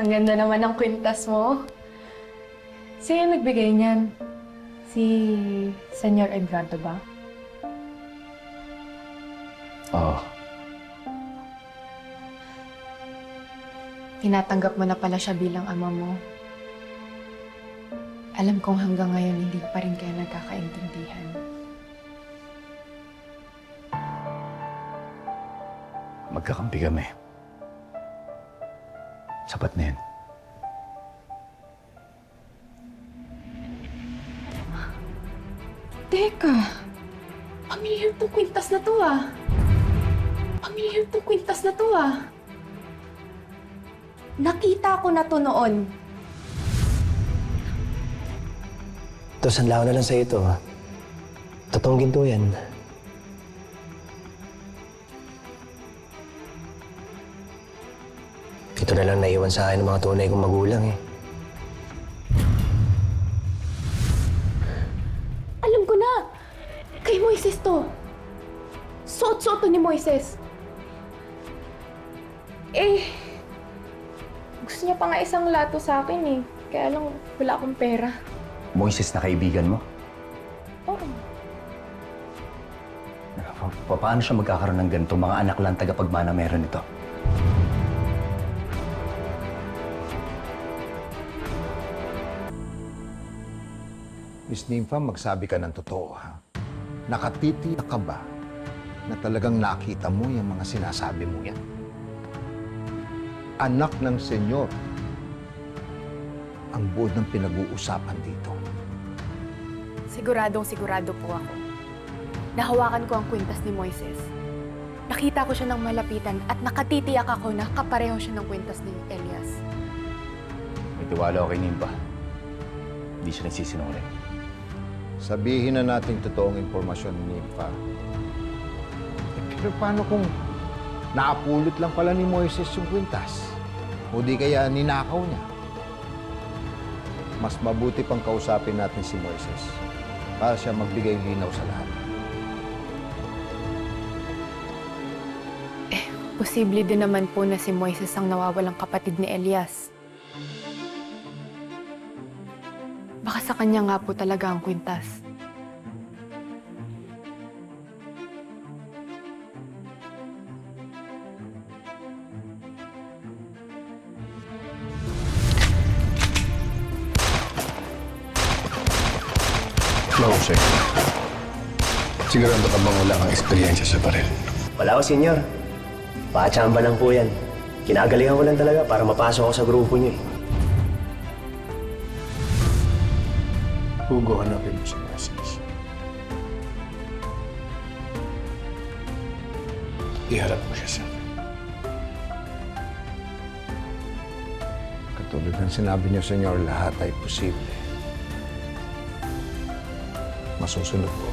Ang ganda naman ng kwintas mo. Sino nagbigay niyan? Si Senyor Edgardo ba? Oo. Tinatanggap mo na pala siya bilang ama mo. Alam kong hanggang ngayon hindi pa rin kayo nagkakaintindihan. Magkakampi kami. Sapat na yan. Teka, pamilyar tong kwintas na to ah. Pamilyar tong kwintas na to ah. Nakita ko na to noon. Ito, sanla ko na lang sa'yo ito. Totoong ginto yan. Ito na lang naiwan sa akin ng mga tunay kong magulang eh. Alam ko na! Kay Moises to. Suot-suot to ni Moises. Gusto niya pa nga isang lato sa akin eh. Kaya lang wala akong pera. Moises na kaibigan mo? Oo. Paano siya magkakaroon ng ganito? Mga anak lang tagapagmana meron ito. Miss Nympha, magsabi ka ng totoo, ha? Nakatitiyak ka ba na talagang nakita mo yung mga sinasabi mo yan? Anak ng senyor ang buod ng pinag-uusapan dito. Siguradong sigurado po ako. Nahawakan ko ang kwintas ni Moises. Nakita ko siya ng malapitan at nakatitiyak ako na kapareho siya ng kwintas ni Elias. May tiwala ako kay Nimba. Hindi siya nagsisinungaling. Sabihin na natin totoong impormasyon ni Nympha. Pero paano kung naapulot lang pala ni Moises yung kwintas? O di kaya ninakaw niya? Mas mabuti pang kausapin natin si Moises para siya magbigay linaw sa lahat. Posible din naman po na si Moises ang nawawalang kapatid ni Elias. Baka sa kanya nga po talaga ang kwintas. Mausay. Sigurado ka bang wala kang eksperyensya sa baril? Wala ko, senyor. Pakachamba lang po yan. Kinagalingan ko lang talaga para mapasok ako sa grupo niyo eh. Hugo, hanapin mo si Moises. Iharap mo siya sa akin. Katulad ng sinabi niyo, senyor, lahat ay posible. Masusunod po.